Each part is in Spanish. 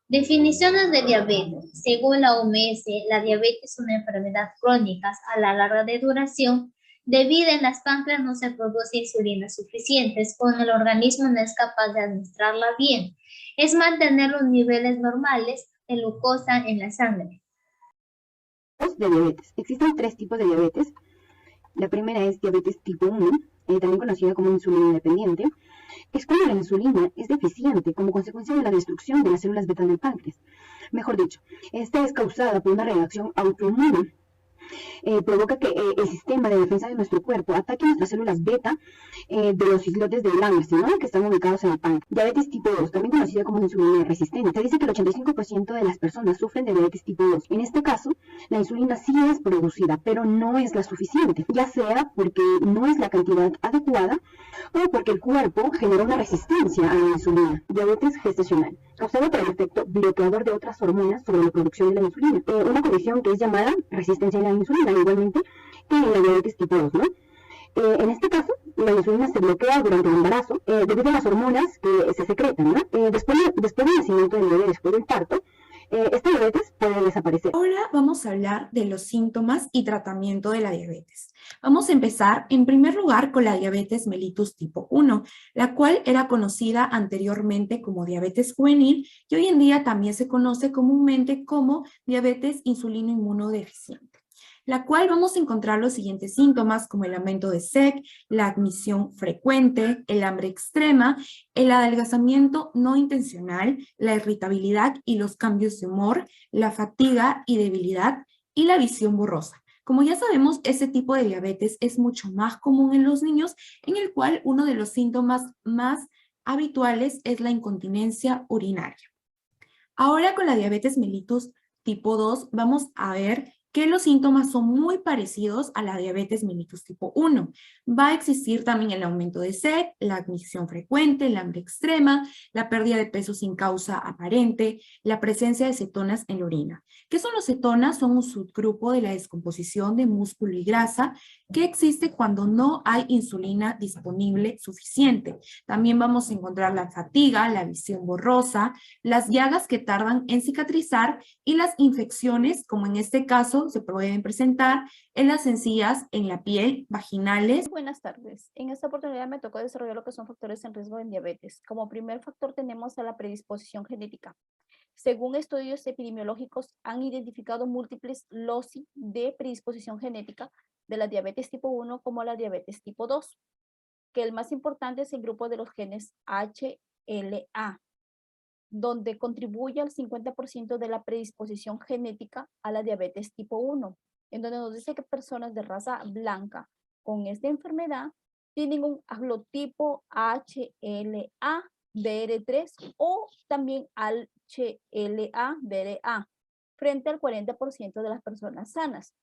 Definiciones de diabetes. Según la OMS, la diabetes es una enfermedad crónica a la larga de duración debido en las páncreas no se produce insulina suficientes o el organismo no es capaz de administrarla bien. Es mantener los niveles normales de glucosa en la sangre. De diabetes. Existen tres tipos de diabetes. La primera es diabetes tipo 1, también conocida como insulina independiente. Es cuando la insulina es deficiente como consecuencia de la destrucción de las células beta del páncreas. Mejor dicho, esta es causada por una reacción autoinmune. Provoca que el sistema de defensa de nuestro cuerpo ataque nuestras células beta de los islotes de Langerhans, ¿no? Que están ubicados en el páncreas. Diabetes tipo 2, también conocida como insulina resistente. Se dice que el 85% de las personas sufren de diabetes tipo 2. En este caso, la insulina sí es producida, pero no es la suficiente, ya sea porque no es la cantidad adecuada o porque el cuerpo genera una resistencia a la insulina. Diabetes gestacional, causada por el efecto bloqueador de otras hormonas sobre la producción de la insulina. Una condición que es llamada resistencia a la insulina, igualmente que en la diabetes tipo 2, ¿no? En este caso, la insulina se bloquea durante el embarazo debido a las hormonas que se secretan, ¿no? Después del nacimiento del bebé, después del parto, esta diabetes puede desaparecer. Ahora vamos a hablar de los síntomas y tratamiento de la diabetes. Vamos a empezar en primer lugar con la diabetes mellitus tipo 1, la cual era conocida anteriormente como diabetes juvenil y hoy en día también se conoce comúnmente como diabetes insulino inmunodeficiente, la cual vamos a encontrar los siguientes síntomas como el aumento de sed, la admisión frecuente, el hambre extrema, el adelgazamiento no intencional, la irritabilidad y los cambios de humor, la fatiga y debilidad y la visión borrosa. Como ya sabemos, este tipo de diabetes es mucho más común en los niños, en el cual uno de los síntomas más habituales es la incontinencia urinaria. Ahora con la diabetes mellitus tipo 2 vamos a ver que los síntomas son muy parecidos a la diabetes mellitus tipo 1. Va a existir también el aumento de sed, la admisión frecuente, el hambre extrema, la pérdida de peso sin causa aparente, la presencia de cetonas en la orina. ¿Qué son los cetonas? Son un subgrupo de la descomposición de músculo y grasa que existe cuando no hay insulina disponible suficiente. También vamos a encontrar la fatiga, la visión borrosa, las llagas que tardan en cicatrizar y las infecciones, como en este caso, se pueden presentar en las encías, en la piel, vaginales. Buenas tardes. En esta oportunidad me tocó desarrollar lo que son factores en riesgo en diabetes. Como primer factor tenemos a la predisposición genética. Según estudios epidemiológicos, han identificado múltiples loci de predisposición genética de la diabetes tipo 1 como la diabetes tipo 2, que el más importante es el grupo de los genes HLA, donde contribuye al 50% de la predisposición genética a la diabetes tipo 1, en donde nos dice que personas de raza blanca con esta enfermedad tienen un haplotipo HLA DR3 o también HLA DRA, frente al 40% de las personas sanas.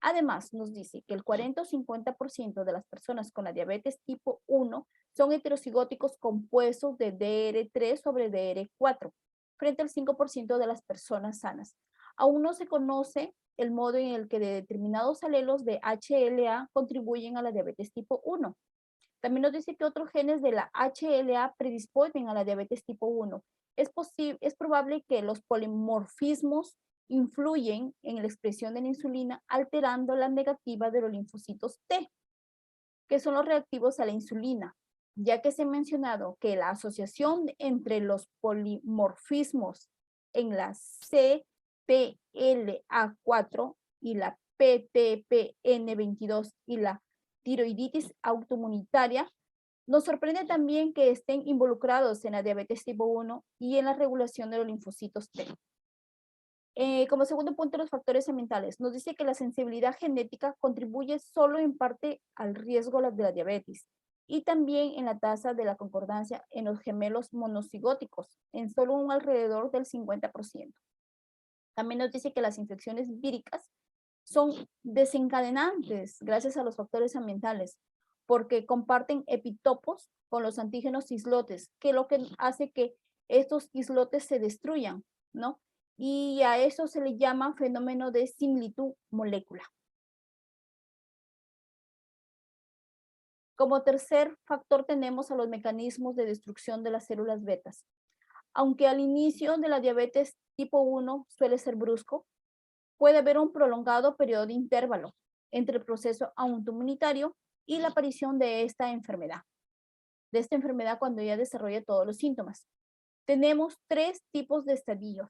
Además, nos dice que el 40 o 50% de las personas con la diabetes tipo 1 son heterocigóticos compuestos de DR3 sobre DR4, frente al 5% de las personas sanas. Aún no se conoce el modo en el que determinados alelos de HLA contribuyen a la diabetes tipo 1. También nos dice que otros genes de la HLA predisponen a la diabetes tipo 1. Es probable que los polimorfismos influyen en la expresión de la insulina, alterando la negativa de los linfocitos T, que son los reactivos a la insulina, ya que se ha mencionado que la asociación entre los polimorfismos en la CPLA4 y la PTPN22 y la tiroiditis autoinmunitaria, nos sorprende también que estén involucrados en la diabetes tipo 1 y en la regulación de los linfocitos T. Como segundo punto, los factores ambientales. Nos dice que la sensibilidad genética contribuye solo en parte al riesgo de la diabetes y también en la tasa de la concordancia en los gemelos monocigóticos, en solo un alrededor del 50%. También nos dice que las infecciones víricas son desencadenantes gracias a los factores ambientales, porque comparten epitopos con los antígenos islotes, que lo que hace que estos islotes se destruyan, ¿no? Y a eso se le llama fenómeno de similitud molecular. Como tercer factor tenemos a los mecanismos de destrucción de las células betas. Aunque al inicio de la diabetes tipo 1 suele ser brusco, puede haber un prolongado periodo de intervalo entre el proceso autoinmunitario y la aparición de esta enfermedad cuando ya desarrolla todos los síntomas. Tenemos 3 tipos de estadios.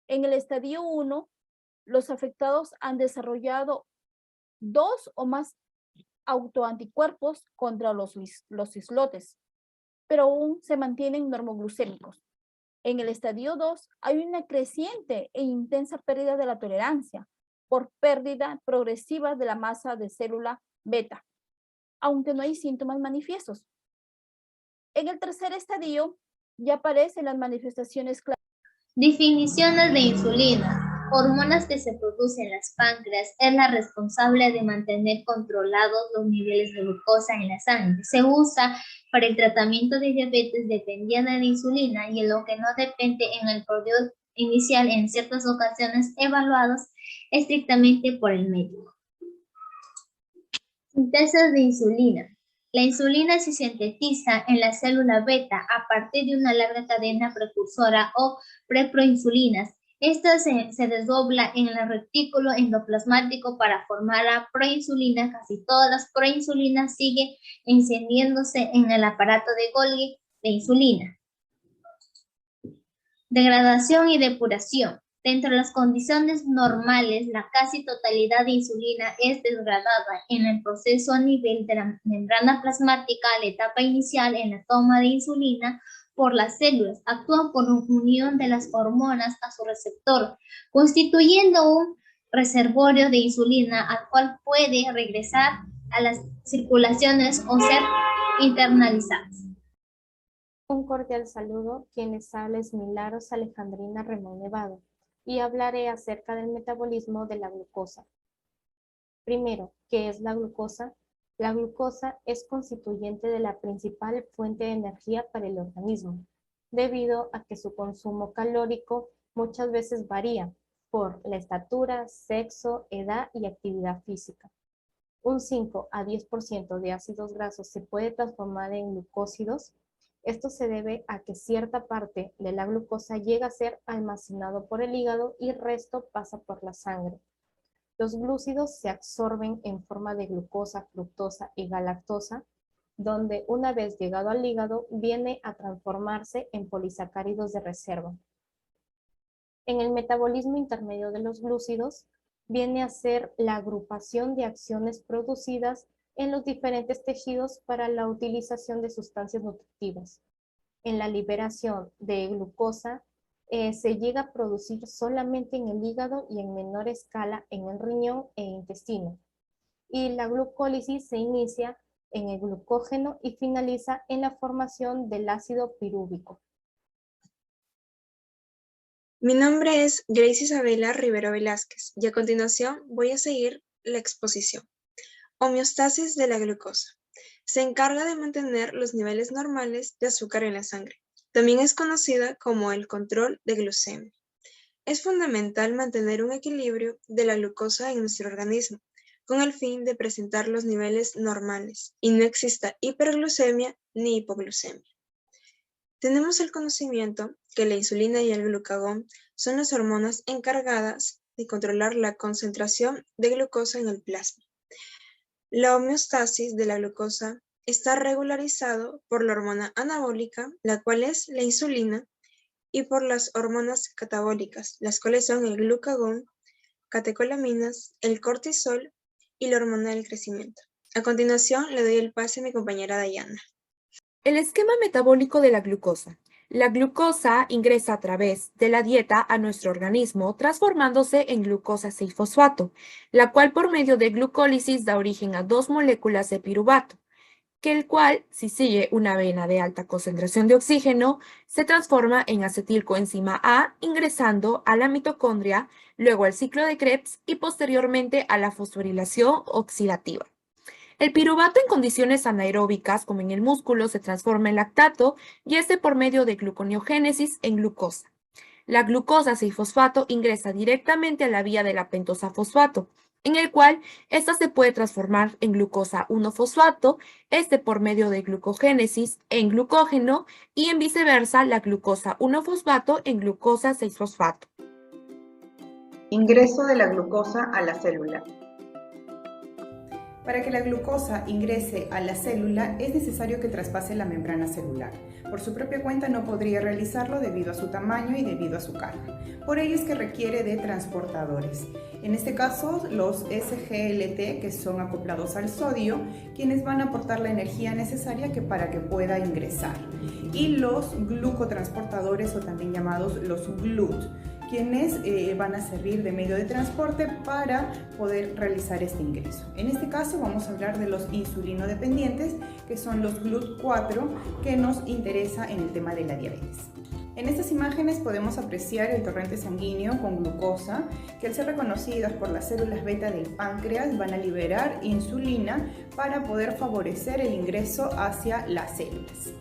En el estadio 1, los afectados han desarrollado 2 o más autoanticuerpos contra los islotes, pero aún se mantienen normoglucémicos. En el estadio 2 hay una creciente e intensa pérdida de la tolerancia por pérdida progresiva de la masa de célula beta, aunque no hay síntomas manifiestos. En el tercer estadio ya aparecen las manifestaciones claras. Definiciones de insulina. Hormonas que se producen en las páncreas es la responsable de mantener controlados los niveles de glucosa en la sangre. Se usa para el tratamiento de diabetes dependiente de insulina y en lo que no depende en el periodo inicial en ciertas ocasiones evaluados estrictamente por el médico. Síntesis de insulina. La insulina se sintetiza en la célula beta a partir de una larga cadena precursora o preproinsulinas. Esta se desdobla en el retículo endoplasmático para formar la proinsulina. Casi todas las proinsulinas siguen encendiéndose en el aparato de Golgi de insulina. Degradación y depuración. Dentro de las condiciones normales, la casi totalidad de insulina es degradada en el proceso a nivel de la membrana plasmática. La etapa inicial en la toma de insulina por las células actúan por unión de las hormonas a su receptor, constituyendo un reservorio de insulina al cual puede regresar a las circulaciones o ser internalizadas. Un cordial saludo, quien les habla es Milagros Alejandrina Remón Nevado y hablaré acerca del metabolismo de la glucosa. Primero, ¿qué es la glucosa? La glucosa es constituyente de la principal fuente de energía para el organismo, debido a que su consumo calórico muchas veces varía por la estatura, sexo, edad y actividad física. Un 5 a 10% de ácidos grasos se puede transformar en glucósidos. Esto se debe a que cierta parte de la glucosa llega a ser almacenado por el hígado y el resto pasa por la sangre. Los glúcidos se absorben en forma de glucosa, fructosa y galactosa, donde una vez llegado al hígado viene a transformarse en polisacáridos de reserva. En el metabolismo intermedio de los glúcidos viene a ser la agrupación de acciones producidas en los diferentes tejidos para la utilización de sustancias nutritivas. En la liberación de glucosa se llega a producir solamente en el hígado y en menor escala en el riñón e intestino. Y la glucólisis se inicia en el glucógeno y finaliza en la formación del ácido pirúvico. Mi nombre es Grace Isabela Rivero Velázquez y a continuación voy a seguir la exposición. Homeostasis de la glucosa. Se encarga de mantener los niveles normales de azúcar en la sangre. También es conocida como el control de glucemia. Es fundamental mantener un equilibrio de la glucosa en nuestro organismo, con el fin de presentar los niveles normales y no exista hiperglucemia ni hipoglucemia. Tenemos el conocimiento que la insulina y el glucagón son las hormonas encargadas de controlar la concentración de glucosa en el plasma. La homeostasis de la glucosa está regularizado por la hormona anabólica, la cual es la insulina, y por las hormonas catabólicas, las cuales son el glucagón, catecolaminas, el cortisol y la hormona del crecimiento. A continuación, le doy el pase a mi compañera Dayana. El esquema metabólico de la glucosa. La glucosa ingresa a través de la dieta a nuestro organismo, transformándose en glucosa 6-fosfato, la cual por medio de glucólisis da origen a 2 moléculas de piruvato, que el cual, si sigue una vena de alta concentración de oxígeno, se transforma en acetilcoenzima A, ingresando a la mitocondria, luego al ciclo de Krebs y posteriormente a la fosforilación oxidativa. El piruvato en condiciones anaeróbicas, como en el músculo, se transforma en lactato y este por medio de gluconeogénesis en glucosa. La glucosa 6-fosfato ingresa directamente a la vía de la pentosa fosfato, en el cual esta se puede transformar en glucosa 1-fosfato, por medio de glucogénesis en glucógeno y en viceversa la glucosa 1-fosfato en glucosa 6-fosfato. Ingreso de la glucosa a la célula. Para que la glucosa ingrese a la célula es necesario que traspase la membrana celular. Por su propia cuenta no podría realizarlo debido a su tamaño y debido a su carga. Por ello es que requiere de transportadores. En este caso, los SGLT, que son acoplados al sodio, quienes van a aportar la energía necesaria para que pueda ingresar. Y los glucotransportadores, o también llamados los GLUT, quienes van a servir de medio de transporte para poder realizar este ingreso. En este caso vamos a hablar de los insulinodependientes, que son los GLUT4, que nos interesa en el tema de la diabetes. En estas imágenes podemos apreciar el torrente sanguíneo con glucosa, que al ser reconocidas por las células beta del páncreas van a liberar insulina para poder favorecer el ingreso hacia las células.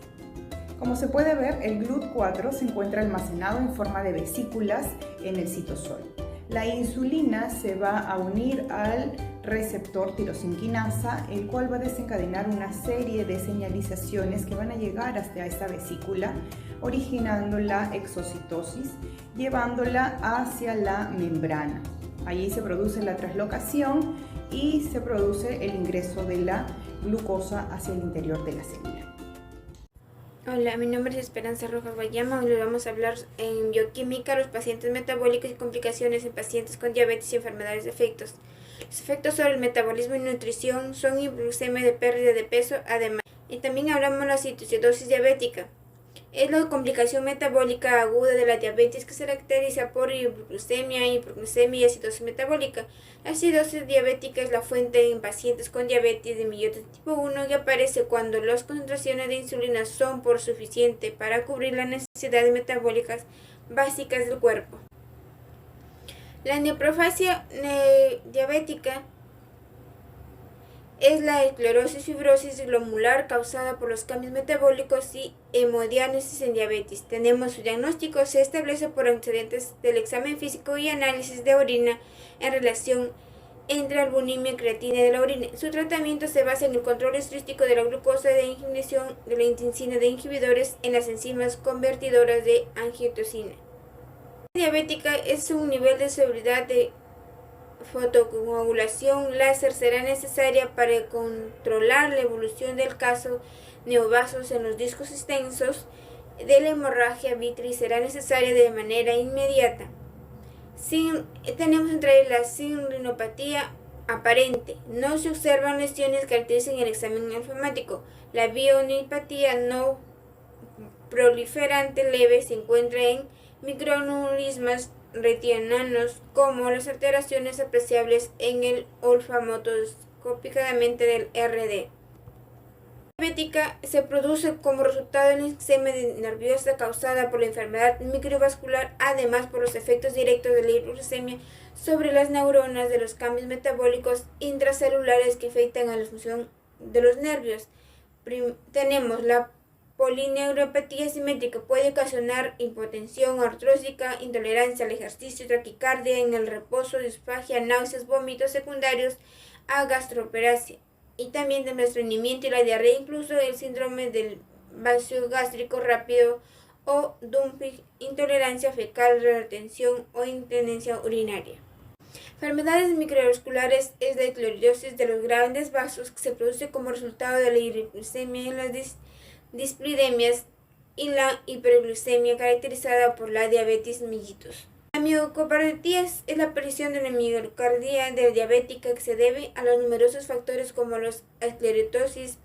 Como se puede ver, el GLUT4 se encuentra almacenado en forma de vesículas en el citosol. La insulina se va a unir al receptor tirosinquinasa, el cual va a desencadenar una serie de señalizaciones que van a llegar hasta esta vesícula, originando la exocitosis, llevándola hacia la membrana. Allí se produce la traslocación y se produce el ingreso de la glucosa hacia el interior de la célula. Hola, mi nombre es Esperanza Rojas Guayama. Hoy les vamos a hablar en bioquímica, los pacientes metabólicos y complicaciones en pacientes con diabetes y enfermedades de efectos. Los efectos sobre el metabolismo y nutrición son hipoglucemia de pérdida de peso, además. Y también hablamos de la citoacidosis diabética. Es la complicación metabólica aguda de la diabetes que se caracteriza por hipoglucemia, hiperglucemia y acidosis metabólica. La acidosis diabética es la fuente en pacientes con diabetes de mellitus tipo 1 que aparece cuando las concentraciones de insulina son por suficiente para cubrir las necesidades metabólicas básicas del cuerpo. La neoplasia diabética es la esclerosis fibrosis glomerular causada por los cambios metabólicos y hemodiálisis en diabetes. Tenemos su diagnóstico, se establece por antecedentes del examen físico y análisis de orina en relación entre albuminia y creatina de la orina. Su tratamiento se basa en el control estadístico de la glucosa, de inhibición de la intensina de inhibidores en las enzimas convertidoras de angiotensina. La diabética es un nivel de severidad de fotocoagulación láser será necesaria para controlar la evolución del caso neovasos en los discos extensos de la hemorragia vitri será necesaria de manera inmediata. Tenemos entre ellas la sinrinopatía aparente. No se observan lesiones que caracterizan el examen enzimático. La bionipatía no proliferante leve se encuentra en microaneurismas retinanos, como las alteraciones apreciables en el olfamotoscópicamente del RD. La diabética se produce como resultado de una isquemia nerviosa causada por la enfermedad microvascular, además por los efectos directos de la hipoglucemia sobre las neuronas de los cambios metabólicos intracelulares que afectan a la función de los nervios. Tenemos la polineuropatía simétrica, puede ocasionar hipotensión artrósica, intolerancia al ejercicio, taquicardia en el reposo, disfagia, náuseas, vómitos secundarios a gastroparesia. Y también del estreñimiento y la diarrea, incluso el síndrome del vacío gástrico rápido o dumping, intolerancia fecal, retención o incontinencia urinaria. Enfermedades microvasculares es la esclerosis de los grandes vasos que se produce como resultado de la hipoglucemia en las dislipidemias y la hiperglucemia caracterizada por la diabetes mellitus. La miocarditis es la aparición de la miocardia diabética que se debe a los numerosos factores como la esclerosis